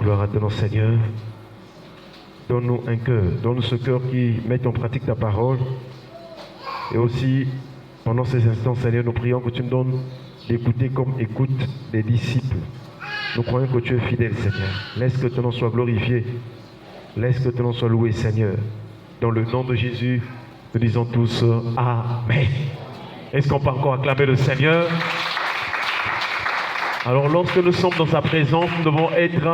Gloire à ton nom, Seigneur. Donne-nous un cœur, donne-nous ce cœur qui met en pratique ta parole. Et aussi, pendant ces instants, Seigneur, nous prions que tu nous donnes d'écouter comme écoute des disciples. Nous croyons que tu es fidèle, Seigneur. Laisse que ton nom soit glorifié. Laisse que ton nom soit loué, Seigneur. Dans le nom de Jésus, nous disons tous Amen. Est-ce qu'on peut encore acclamer le Seigneur? Alors, lorsque nous sommes dans sa présence, nous devons être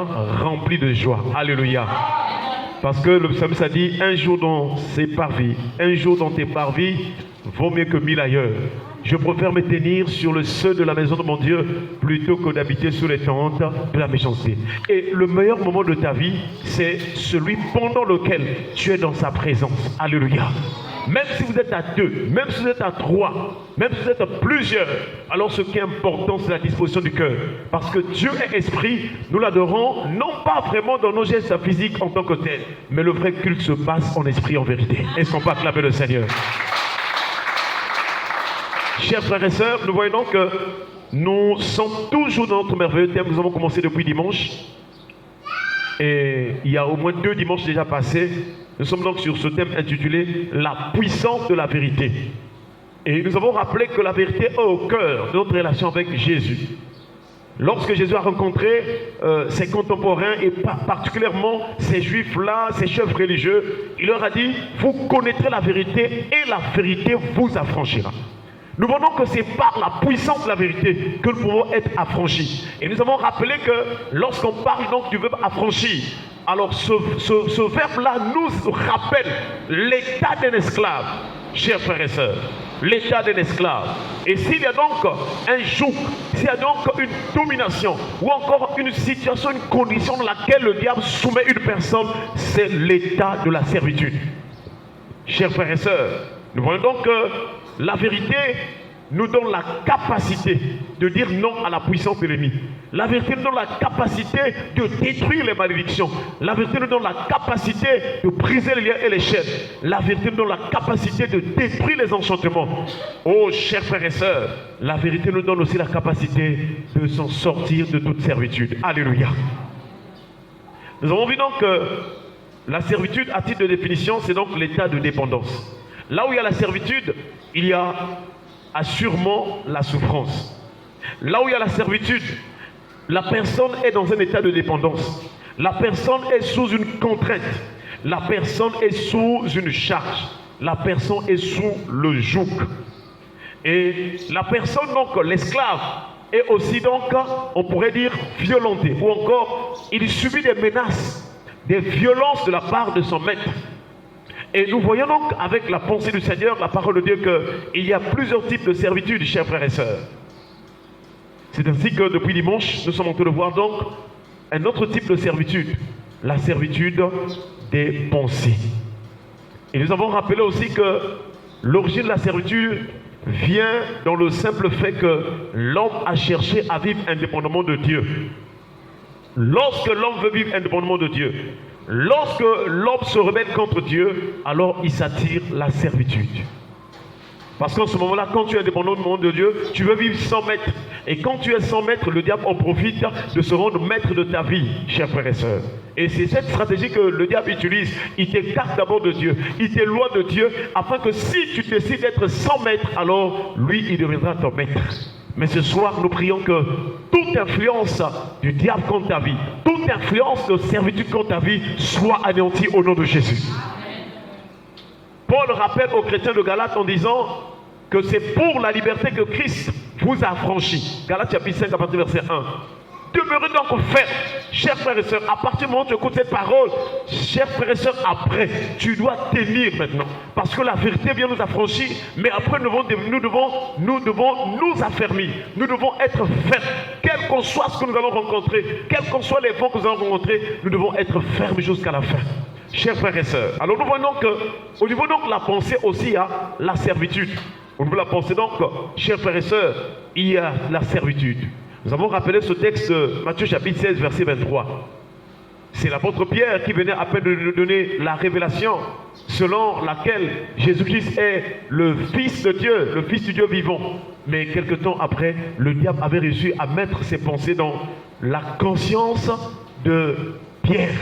remplis de joie. Alléluia. Parce que le psaume ça dit, un jour dans ses parvis, un jour dans tes parvis, vaut mieux que 1000 ailleurs. Je préfère me tenir sur le seuil de la maison de mon Dieu plutôt que d'habiter sous les tentes de la méchanceté. Et le meilleur moment de ta vie, c'est celui pendant lequel tu es dans sa présence. Alléluia. Même si vous êtes à 2, même si vous êtes à 3, même si vous êtes à plusieurs, alors ce qui est important, c'est la disposition du cœur. Parce que Dieu est esprit, nous l'adorons, non pas vraiment dans nos gestes physiques en tant que tel, mais le vrai culte se passe en esprit, en vérité. Est-ce qu'on peut acclamer le Seigneur? Chers frères et sœurs, nous voyons donc que nous sommes toujours dans notre merveilleux thème. Nous avons commencé depuis dimanche. Et il y a au moins 2 dimanches déjà passés. Nous sommes donc sur ce thème intitulé « La puissance de la vérité ». Et nous avons rappelé que la vérité est au cœur de notre relation avec Jésus. Lorsque Jésus a rencontré ses contemporains et particulièrement ces juifs-là, ces chefs religieux, il leur a dit « Vous connaîtrez la vérité et la vérité vous affranchira ». Nous voyons que c'est par la puissance de la vérité que nous pouvons être affranchis. Et nous avons rappelé que lorsqu'on parle donc du verbe affranchir, alors ce verbe-là nous rappelle l'état d'un esclave, chers frères et sœurs. L'état d'un esclave. Et s'il y a donc un joug, s'il y a donc une domination, ou encore une situation, une condition dans laquelle le diable soumet une personne, c'est l'état de la servitude. Chers frères et sœurs, nous voyons donc que la vérité nous donne la capacité de dire non à la puissance de l'ennemi. La vérité nous donne la capacité de détruire les malédictions. La vérité nous donne la capacité de briser les liens et les chaînes. La vérité nous donne la capacité de détruire les enchantements. Oh, chers frères et sœurs, la vérité nous donne aussi la capacité de s'en sortir de toute servitude. Alléluia. Nous avons vu donc que la servitude, à titre de définition, c'est donc l'état de dépendance. Là où il y a la servitude, il y a assurément la souffrance. Là où il y a la servitude, la personne est dans un état de dépendance. La personne est sous une contrainte. La personne est sous une charge. La personne est sous le joug. Et la personne, donc l'esclave, est aussi donc, on pourrait dire, violenté. Ou encore, il subit des menaces, des violences de la part de son maître. Et nous voyons donc avec la pensée du Seigneur, la parole de Dieu, qu'il y a plusieurs types de servitude, chers frères et sœurs. C'est ainsi que depuis dimanche, nous sommes en train de voir donc un autre type de servitude, la servitude des pensées. Et nous avons rappelé aussi que l'origine de la servitude vient dans le simple fait que l'homme a cherché à vivre indépendamment de Dieu. Lorsque l'homme veut vivre indépendamment de Dieu, lorsque l'homme se rebelle contre Dieu, alors il s'attire la servitude. Parce qu'en ce moment-là, quand tu es indépendant de Dieu, tu veux vivre sans maître. Et quand tu es sans maître, le diable en profite de se rendre maître de ta vie, chers frères et sœurs. Et c'est cette stratégie que le diable utilise. Il t'écarte d'abord de Dieu, il t'éloigne de Dieu, afin que si tu décides d'être sans maître, alors lui, il deviendra ton maître. Mais ce soir, nous prions que toute influence du diable contre ta vie, toute influence de servitude contre ta vie soit anéantie au nom de Jésus. Paul rappelle aux chrétiens de Galates en disant que c'est pour la liberté que Christ vous a affranchis. Galates chapitre 5 à partir du verset 1. Demeurez donc fermes, chers frères et sœurs. À partir du moment où tu écoutes cette parole, chers frères et sœurs, après, tu dois tenir maintenant. Parce que la vérité vient nous affranchir, mais après nous devons nous affermir. Nous devons être fermes. Quel qu'en soit ce que nous allons rencontrer, quels qu'en soient les vents que nous allons rencontrer, nous devons être fermes jusqu'à la fin. Chers frères et sœurs, alors nous voyons qu'au niveau donc de la pensée aussi, il y a la servitude. Au niveau de la pensée donc, chers frères et sœurs, il y a la servitude. Nous avons rappelé ce texte, Matthieu chapitre 16, verset 23. C'est l'apôtre Pierre qui venait à peine de nous donner la révélation selon laquelle Jésus-Christ est le Fils de Dieu, le Fils du Dieu vivant. Mais quelque temps après, le diable avait réussi à mettre ses pensées dans la conscience de Pierre.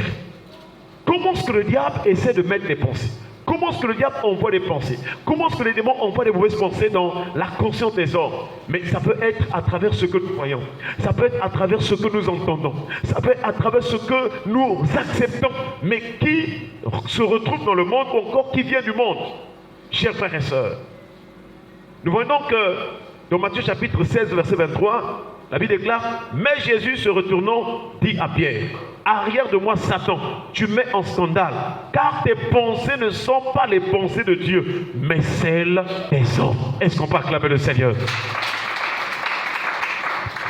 Comment est-ce que le diable essaie de mettre les pensées? Comment est-ce que le diable envoie des pensées? Comment est-ce que les démons envoient des mauvaises pensées dans la conscience des hommes? Mais ça peut être à travers ce que nous voyons. Ça peut être à travers ce que nous entendons. Ça peut être à travers ce que nous acceptons, mais qui se retrouve dans le monde ou encore qui vient du monde. Chers frères et sœurs, nous voyons donc que dans Matthieu chapitre 16, verset 23, la Bible déclare, mais Jésus se retournant dit à Pierre, arrière de moi Satan, tu mets en scandale, car tes pensées ne sont pas les pensées de Dieu, mais celles des hommes. Est-ce qu'on peut acclamer le Seigneur?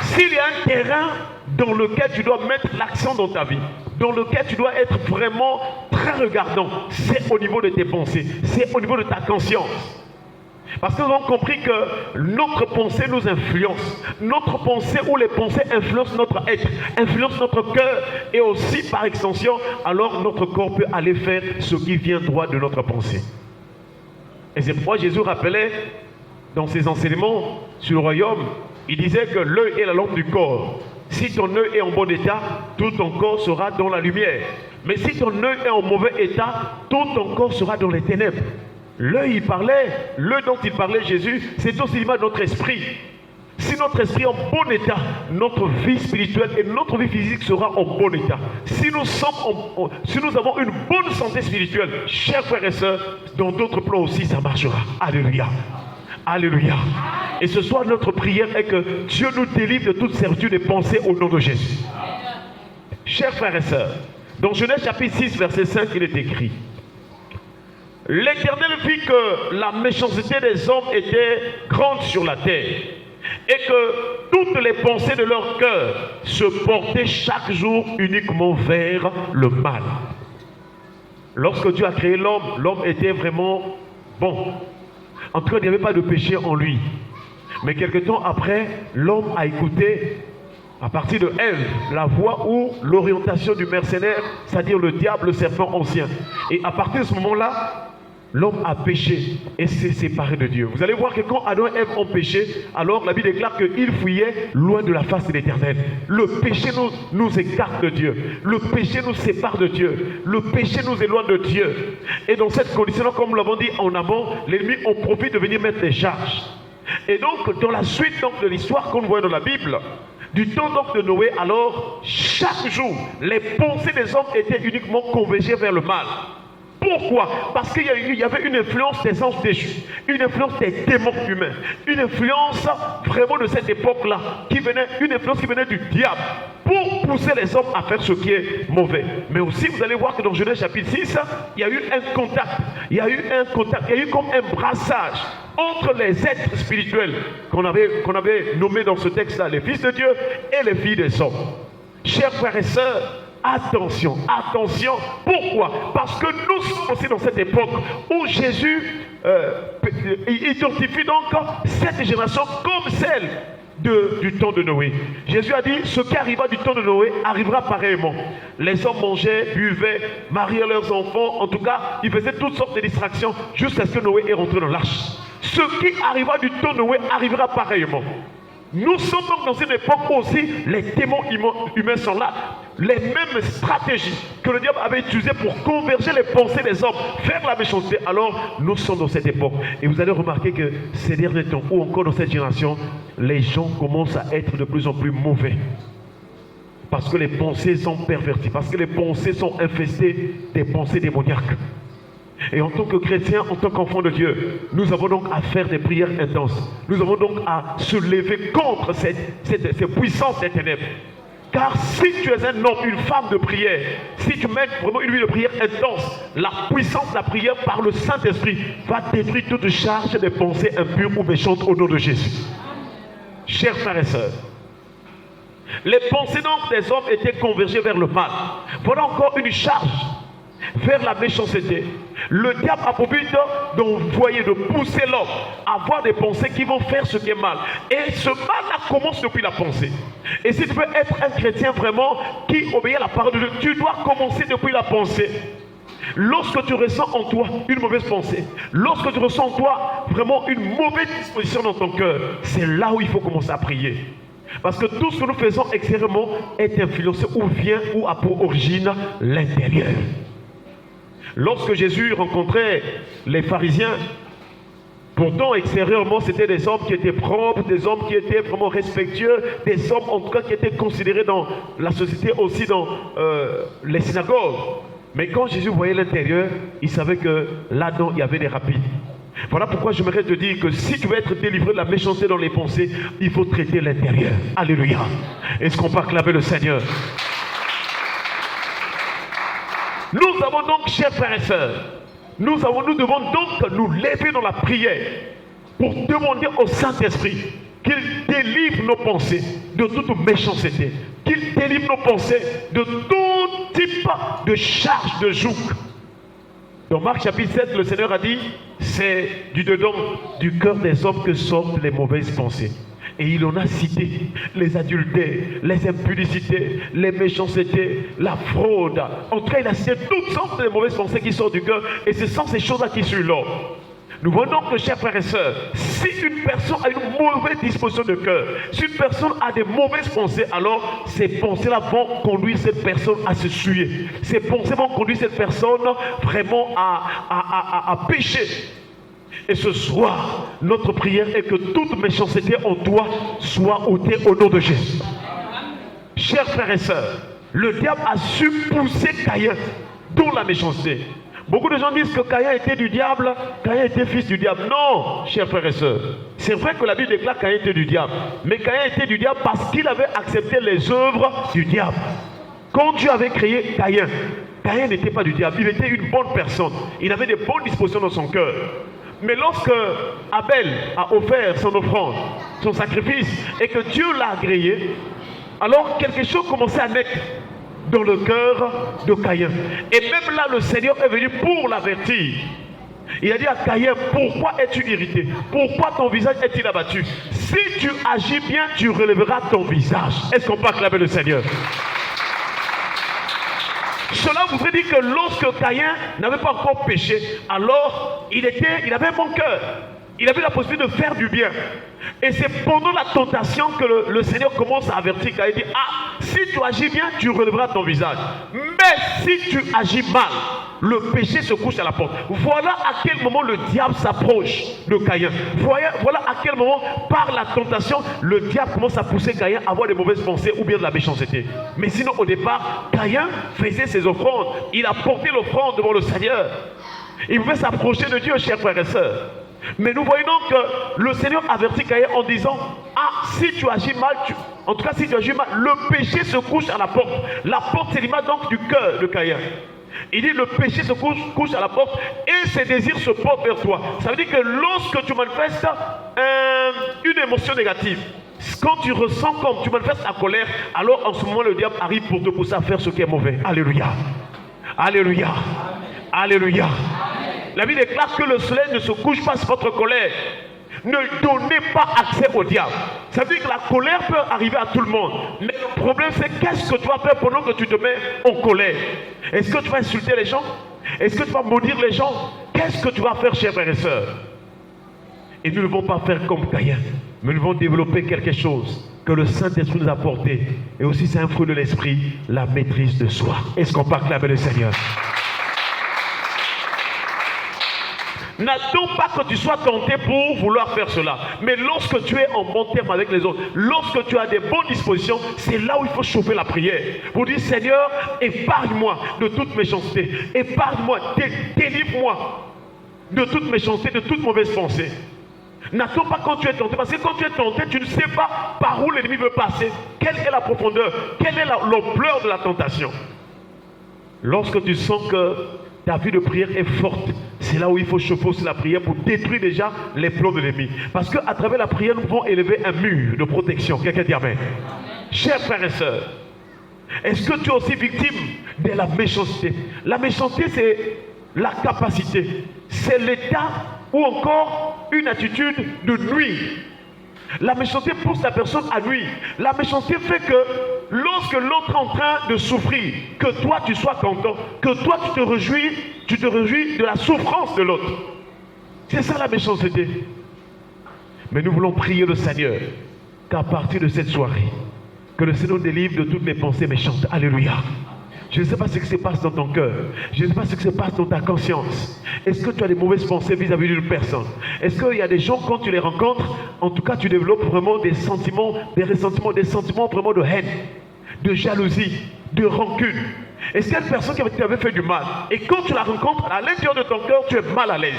S'il y a un terrain dans lequel tu dois mettre l'accent dans ta vie, dans lequel tu dois être vraiment très regardant, c'est au niveau de tes pensées, c'est au niveau de ta conscience. Parce que nous avons compris que notre pensée nous influence. Notre pensée ou les pensées influencent notre être, influencent notre cœur et aussi par extension, alors notre corps peut aller faire ce qui vient droit de notre pensée. Et c'est pourquoi Jésus rappelait dans ses enseignements sur le royaume, il disait que l'œil est la lampe du corps. Si ton œil est en bon état, tout ton corps sera dans la lumière. Mais si ton œil est en mauvais état, tout ton corps sera dans les ténèbres. L'œil dont il parlait Jésus, c'est aussi l'image de notre esprit. Si notre esprit est en bon état, notre vie spirituelle et notre vie physique sera en bon état. Si nous avons une bonne santé spirituelle, chers frères et sœurs, dans d'autres plans aussi, ça marchera. Alléluia. Alléluia. Et ce soir, notre prière est que Dieu nous délivre de toute certitude et pensée au nom de Jésus. Chers frères et sœurs, dans Genèse chapitre 6, verset 5, il est écrit, l'Éternel vit que la méchanceté des hommes était grande sur la terre et que toutes les pensées de leur cœur se portaient chaque jour uniquement vers le mal. Lorsque Dieu a créé l'homme, l'homme était vraiment bon. En tout cas, il n'y avait pas de péché en lui. Mais quelque temps après, l'homme a écouté, à partir de Ève, la voix ou l'orientation du mercenaire, c'est-à-dire le diable, le serpent ancien. Et à partir de ce moment-là, l'homme a péché et s'est séparé de Dieu. Vous allez voir que quand Adam et Ève ont péché, alors la Bible déclare qu'ils fuyaient loin de la face de l'Éternel. Le péché nous écarte de Dieu. Le péché nous sépare de Dieu. Le péché nous éloigne de Dieu. Et dans cette condition, comme nous l'avons dit en amont, l'ennemi en profite de venir mettre des charges. Et donc, dans la suite de l'histoire qu'on voit dans la Bible, du temps donc de Noé, alors, chaque jour, les pensées des hommes étaient uniquement convergées vers le mal. Pourquoi? Parce qu'il y avait une influence des anges déchus, une influence des démons humains, une influence vraiment de cette époque-là, une influence qui venait du diable, pour pousser les hommes à faire ce qui est mauvais. Mais aussi, vous allez voir que dans Genèse chapitre 6, il y a eu un contact, il y a eu comme un brassage entre les êtres spirituels qu'on avait nommés dans ce texte-là, les fils de Dieu et les filles des hommes. Chers frères et sœurs, attention, attention. Pourquoi? Parce que nous sommes aussi dans cette époque où Jésus identifie donc cette génération comme celle du temps de Noé. Jésus a dit, ce qui arriva du temps de Noé arrivera pareillement. Les hommes mangeaient, buvaient, mariaient leurs enfants. En tout cas, ils faisaient toutes sortes de distractions jusqu'à ce que Noé est rentré dans l'arche. Ce qui arriva du temps de Noé arrivera pareillement. Nous sommes donc dans une époque où aussi les démons humains sont là. Les mêmes stratégies que le diable avait utilisées pour converger les pensées des hommes vers la méchanceté. Alors, nous sommes dans cette époque. Et vous allez remarquer que ces derniers temps, ou encore dans cette génération, les gens commencent à être de plus en plus mauvais. Parce que les pensées sont perverties. Parce que les pensées sont infestées des pensées démoniaques. Et en tant que chrétiens, en tant qu'enfants de Dieu, nous avons donc à faire des prières intenses. Nous avons donc à se lever contre ces puissances des ténèbres. Car si tu es un homme, une femme de prière, si tu mets vraiment une vie de prière intense, la puissance de la prière par le Saint-Esprit va détruire toute charge des pensées impures ou méchantes au nom de Jésus. Chers frères et sœurs, les pensées donc des hommes étaient convergées vers le mal. Voilà encore une charge vers la méchanceté. Le diable a pour but d'envoyer, de pousser l'homme à avoir des pensées qui vont faire ce qui est mal. Et ce mal-là commence depuis la pensée. Et si tu veux être un chrétien vraiment qui obéit à la parole de Dieu, tu dois commencer depuis la pensée. Lorsque tu ressens en toi une mauvaise pensée, lorsque tu ressens en toi vraiment une mauvaise disposition dans ton cœur, c'est là où il faut commencer à prier. Parce que tout ce que nous faisons extérieurement est influencé ou vient ou a pour origine l'intérieur. Lorsque Jésus rencontrait les pharisiens, pourtant extérieurement c'était des hommes qui étaient propres, des hommes qui étaient vraiment respectueux, des hommes en tout cas qui étaient considérés dans la société, aussi dans les synagogues. Mais quand Jésus voyait l'intérieur, il savait que là-dedans il y avait des rapides. Voilà pourquoi j'aimerais te dire que si tu veux être délivré de la méchanceté dans les pensées, il faut traiter l'intérieur. Alléluia. Est-ce qu'on peut acclamer le Seigneur? Nous avons donc, chers frères et sœurs, nous devons donc nous lever dans la prière pour demander au Saint-Esprit qu'il délivre nos pensées de toute méchanceté, qu'il délivre nos pensées de tout type de charge de joug. Dans Marc chapitre 7, le Seigneur a dit, c'est du dedans du cœur des hommes que sortent les mauvaises pensées. Et il en a cité les adultères, les impudicités, les méchancetés, la fraude. En tout cas, il a cité toutes sortes de mauvaises pensées qui sortent du cœur. Et ce sont ces choses-là qui suivent l'homme. Nous voyons que, chers frères et sœurs, si une personne a une mauvaise disposition de cœur, si une personne a des mauvaises pensées, alors ces pensées-là vont conduire cette personne à se souiller. Ces pensées vont conduire cette personne vraiment à pécher. Et ce soir, notre prière est que toute méchanceté en toi soit ôtée au nom de Jésus. Chers frères et sœurs, le diable a su pousser Caïn dans la méchanceté. Beaucoup de gens disent que Caïn était du diable, Caïn était fils du diable. Non, chers frères et sœurs. C'est vrai que la Bible déclare que Caïn était du diable. Mais Caïn était du diable parce qu'il avait accepté les œuvres du diable. Quand Dieu avait créé Caïn, Caïn n'était pas du diable. Il était une bonne personne. Il avait des bonnes dispositions dans son cœur. Mais lorsque Abel a offert son offrande, son sacrifice, et que Dieu l'a agréé, alors quelque chose commençait à naître dans le cœur de Caïn. Et même là, le Seigneur est venu pour l'avertir. Il a dit à Caïn, pourquoi es-tu irrité? Pourquoi ton visage est-il abattu? Si tu agis bien, tu relèveras ton visage. Est-ce qu'on peut acclamer le Seigneur? Cela voudrait dire que lorsque Caïn n'avait pas encore péché, alors il avait un bon cœur. Il avait la possibilité de faire du bien. Et c'est pendant la tentation que le Seigneur commence à avertir Caïn. Il dit, si tu agis bien, tu relèveras ton visage. Mais si tu agis mal, le péché se couche à la porte. Voilà à quel moment le diable s'approche de Caïn. Voilà à quel moment, par la tentation, le diable commence à pousser Caïn à avoir des mauvaises pensées ou bien de la méchanceté. Mais sinon, au départ, Caïn faisait ses offrandes. Il a porté l'offrande devant le Seigneur. Il pouvait s'approcher de Dieu, chers frères et sœurs. Mais nous voyons donc que le Seigneur avertit Caïn en disant, si tu agis mal, en tout cas si tu agis mal, le péché se couche à la porte. La porte, c'est l'image donc du cœur de Caïn. Il dit, le péché se couche à la porte et ses désirs se portent vers toi. Ça veut dire que lorsque tu manifestes une émotion négative, quand tu ressens comme tu manifestes la colère, alors en ce moment le diable arrive pour te pousser à faire ce qui est mauvais. Alléluia. Alléluia. Alléluia. La Bible déclare que le soleil ne se couche pas sur votre colère. Ne donnez pas accès au diable. Ça veut dire que la colère peut arriver à tout le monde. Mais le problème, c'est qu'est-ce que tu vas faire pendant que tu te mets en colère? Est-ce que tu vas insulter les gens? Est-ce que tu vas maudire les gens? Qu'est-ce que tu vas faire, chers frères et sœurs? Et nous ne devons pas faire comme Caïn. Mais nous devons développer quelque chose que le Saint-Esprit nous a apporté. Et aussi, c'est un fruit de l'Esprit, la maîtrise de soi. Est-ce qu'on peut acclamer le Seigneur? N'attends pas que tu sois tenté pour vouloir faire cela. Mais lorsque tu es en bon terme avec les autres, lorsque tu as des bonnes dispositions, c'est là où il faut chauffer la prière. Pour dire, Seigneur, épargne-moi de toute méchanceté. Épargne-moi, délivre-moi de toute méchanceté, de toute mauvaise pensée. N'attends pas quand tu es tenté. Parce que quand tu es tenté, tu ne sais pas par où l'ennemi veut passer. Quelle est la profondeur? Quelle est l'ampleur de la tentation? Lorsque tu sens que ta vie de prière est forte, c'est là où il faut chauffer aussi la prière pour détruire déjà les plans de l'ennemi. Parce qu'à travers la prière, nous pouvons élever un mur de protection. Quelqu'un dit Amen. Chers frères et sœurs, est-ce que tu es aussi victime de la méchanceté? La méchanceté, c'est la capacité, c'est l'état ou encore une attitude de nuire. La méchanceté pousse la personne à nuire. La méchanceté fait que lorsque l'autre est en train de souffrir, que toi tu sois content, que toi tu te réjouis de la souffrance de l'autre. C'est ça la méchanceté. Mais nous voulons prier le Seigneur qu'à partir de cette soirée, que le Seigneur délivre de toutes les pensées méchantes. Alléluia. Je ne sais pas ce qui se passe dans ton cœur. Je ne sais pas ce qui se passe dans ta conscience. Est-ce que tu as des mauvaises pensées vis-à-vis d'une personne? Est-ce qu'il y a des gens, quand tu les rencontres, en tout cas, tu développes vraiment des sentiments, des ressentiments, des sentiments vraiment de haine, de jalousie, de rancune? Est-ce qu'il y a une personne qui t'avait fait du mal? Et quand tu la rencontres, à l'intérieur de ton cœur, tu es mal à l'aise.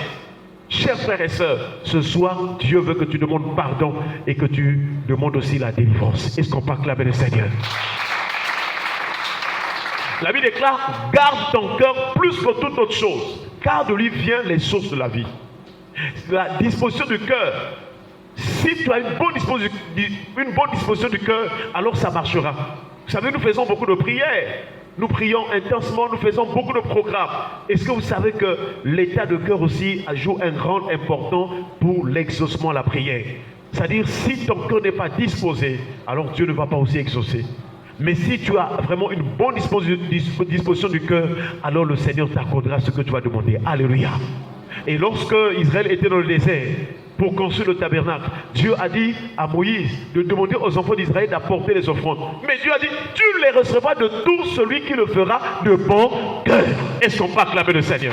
Chers frères et sœurs, ce soir, Dieu veut que tu demandes pardon et que tu demandes aussi la délivrance. Est-ce qu'on peut acclamer le Seigneur? La Bible déclare, garde ton cœur plus que toute autre chose, car de lui viennent les sources de la vie. La disposition du cœur, si tu as une bonne disposition du cœur, alors ça marchera. Vous savez, nous faisons beaucoup de prières. Nous prions intensement, nous faisons beaucoup de programmes. Est-ce que vous savez que l'état de cœur aussi joue un rôle important pour l'exaucement à la prière? C'est-à-dire, si ton cœur n'est pas disposé, alors Dieu ne va pas aussi exaucer. Mais si tu as vraiment une bonne disposition du cœur, alors le Seigneur t'accordera ce que tu vas demander. Alléluia. Et lorsque Israël était dans le désert pour construire le tabernacle, Dieu a dit à Moïse de demander aux enfants d'Israël d'apporter les offrandes. Mais Dieu a dit, tu les recevras de tout celui qui le fera de bon cœur. Est-ce qu'on peut acclamer le Seigneur?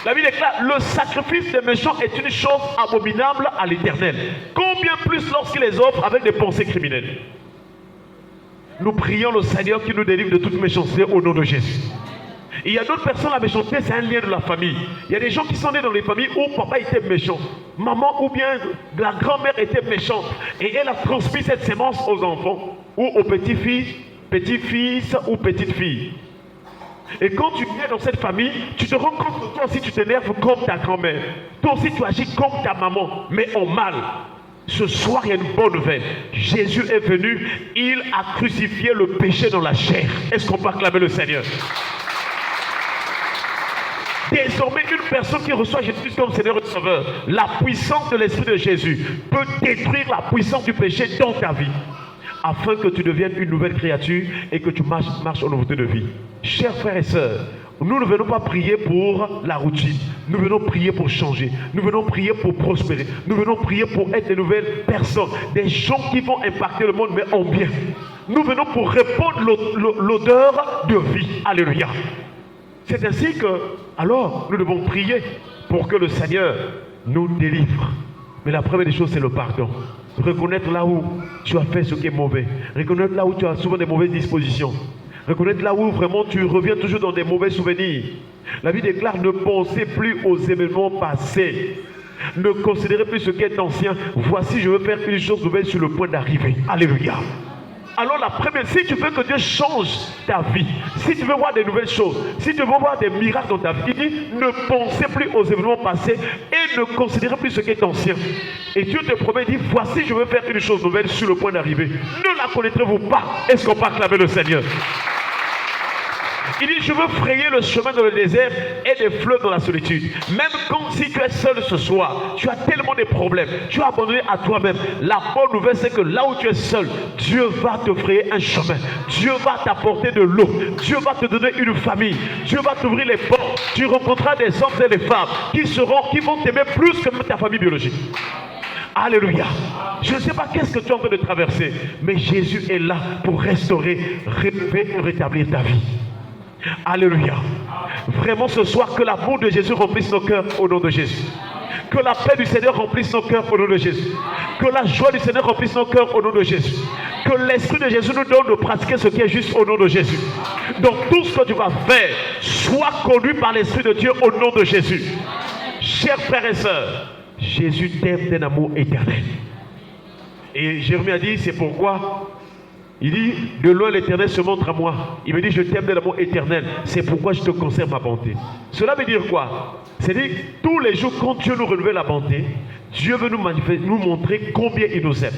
La Bible déclare, le sacrifice des méchants est une chose abominable à l'Éternel. Combien plus lorsqu'il les offre avec des pensées criminelles. Nous prions le Seigneur qui nous délivre de toute méchanceté au nom de Jésus. Il y a d'autres personnes, la méchanceté, c'est un lien de la famille. Il y a des gens qui sont nés dans les familles où papa était méchant, maman ou bien la grand-mère était méchante. Et elle a transmis cette sémence aux enfants ou aux petits-fils ou petites-filles. Et quand tu viens dans cette famille, tu te rends compte que toi aussi tu t'énerves comme ta grand-mère. Toi aussi tu agis comme ta maman, mais en mal. Ce soir, il y a une bonne nouvelle. Jésus est venu, il a crucifié le péché dans la chair. Est-ce qu'on peut acclamer le Seigneur? Désormais, une personne qui reçoit Jésus comme Seigneur et Sauveur, la puissance de l'Esprit de Jésus peut détruire la puissance du péché dans ta vie, afin que tu deviennes une nouvelle créature et que tu marches en nouveauté de vie. Chers frères et sœurs, nous ne venons pas prier pour la routine. Nous venons prier pour changer. Nous venons prier pour prospérer. Nous venons prier pour être des nouvelles personnes, des gens qui vont impacter le monde, mais en bien. Nous venons pour répandre l'odeur de vie. Alléluia. C'est ainsi que, alors, nous devons prier pour que le Seigneur nous délivre. Mais la première des choses, c'est le pardon. Reconnaître là où tu as fait ce qui est mauvais. Reconnaître là où tu as souvent des mauvaises dispositions. Reconnaître là où vraiment tu reviens toujours dans des mauvais souvenirs. La Bible déclare, ne pensez plus aux événements passés. Ne considérez plus ce qui est ancien. Voici, je veux faire une chose nouvelle sur le point d'arriver. Alléluia. Alors la première, si tu veux que Dieu change ta vie, si tu veux voir des nouvelles choses, si tu veux voir des miracles dans ta vie, il dit, ne pensez plus aux événements passés et ne considérez plus ce qui est ancien. Et Dieu te promet, il dit, voici, je veux faire une chose nouvelle sur le point d'arriver. Ne la connaîtrez-vous pas? Est-ce qu'on peut acclamer le Seigneur? Il dit, je veux frayer le chemin dans le désert et des fleuves dans la solitude. Même quand si tu es seul ce soir, tu as tellement de problèmes, tu as abandonné à toi-même. La bonne nouvelle, c'est que là où tu es seul, Dieu va te frayer un chemin. Dieu va t'apporter de l'eau. Dieu va te donner une famille. Dieu va t'ouvrir les portes. Tu rencontreras des hommes et des femmes qui vont t'aimer plus que même ta famille biologique. Alléluia. Je ne sais pas qu'est-ce que tu es en train de traverser, mais Jésus est là pour restaurer, rétablir ta vie. Alléluia. Vraiment ce soir, que l'amour de Jésus remplisse nos cœurs au nom de Jésus. Que la paix du Seigneur remplisse nos cœurs au nom de Jésus. Que la joie du Seigneur remplisse nos cœurs au nom de Jésus. Que l'Esprit de Jésus nous donne de pratiquer ce qui est juste au nom de Jésus. Donc tout ce que tu vas faire, sois conduit par l'Esprit de Dieu au nom de Jésus. Chers frères et sœurs, Jésus t'aime d'un amour éternel. Et Jérémie a dit, c'est pourquoi il dit, de loin l'Éternel se montre à moi. Il me dit, je t'aime de l'amour éternel. C'est pourquoi je te conserve ma bonté. Cela veut dire quoi? C'est-à-dire, tous les jours, quand Dieu nous renouvelle la bonté, Dieu veut nous montrer combien il nous aime.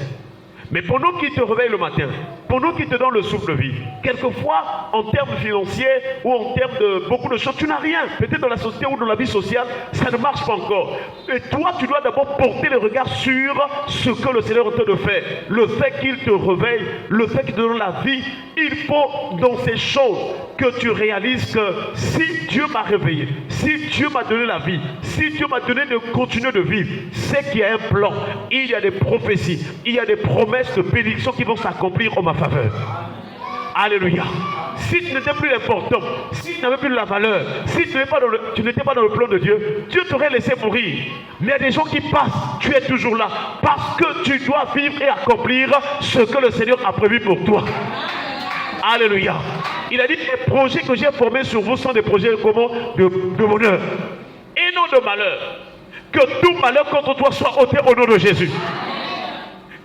Mais pendant qu'il te réveille le matin, pendant qu'il te donne le souffle de vie, quelquefois, en termes financiers ou en termes de beaucoup de choses, tu n'as rien. Peut-être dans la société ou dans la vie sociale, ça ne marche pas encore. Et toi, tu dois d'abord porter le regard sur ce que le Seigneur est en train de faire. Le fait qu'il te réveille, le fait qu'il te donne la vie, Il faut dans ces choses que tu réalises que si Dieu m'a réveillé, si Dieu m'a donné la vie, si Dieu m'a donné de continuer de vivre, c'est qu'il y a un plan, il y a des prophéties, il y a des promesses de bénédiction qui vont s'accomplir en ma faveur. Alléluia. Si tu n'étais plus important, si tu n'avais plus de la valeur, si tu n'étais pas dans le plan de Dieu, Dieu t'aurait laissé mourir. Mais il y a des gens qui passent, tu es toujours là, parce que tu dois vivre et accomplir ce que le Seigneur a prévu pour toi. Alléluia. Il a dit, les projets que j'ai formés sur vous sont des projets de bonheur et non de malheur. Que tout malheur contre toi soit ôté au nom de Jésus.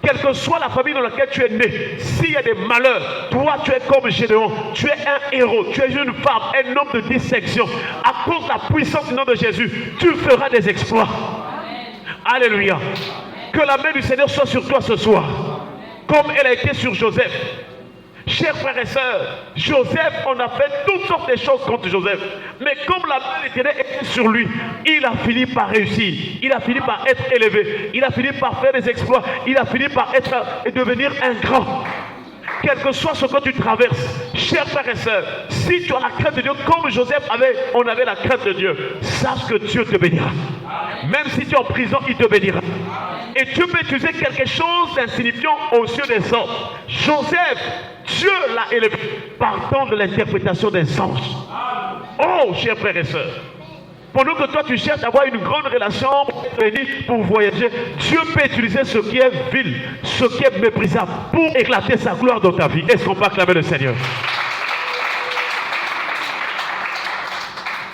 Quelle que soit la famille dans laquelle tu es né, s'il y a des malheurs, toi tu es comme Gédéon, tu es un héros, tu es une femme, un homme de distinction. À cause de la puissance du nom de Jésus, tu feras des exploits. Alléluia. Que la main du Seigneur soit sur toi ce soir, comme elle a été sur Joseph. Chers frères et sœurs, Joseph, on a fait toutes sortes de choses contre Joseph. Mais comme la main de l'Éternel était sur lui, il a fini par réussir. Il a fini par être élevé. Il a fini par faire des exploits. Il a fini par devenir un grand. Quel que soit ce que tu traverses, chers frères et sœurs, si tu as la crainte de Dieu, comme Joseph on avait la crainte de Dieu, sache que Dieu te bénira. Même si tu es en prison, il te bénira. Et Dieu peut utiliser quelque chose d'insignifiant aux yeux des hommes. Joseph, Dieu l'a élevé partant de l'interprétation des anges. Oh, chers frères et sœurs, pendant que toi tu cherches à avoir une grande relation pour voyager, Dieu peut utiliser ce qui est vil, ce qui est méprisable pour éclater sa gloire dans ta vie. Est-ce qu'on peut acclamer le Seigneur?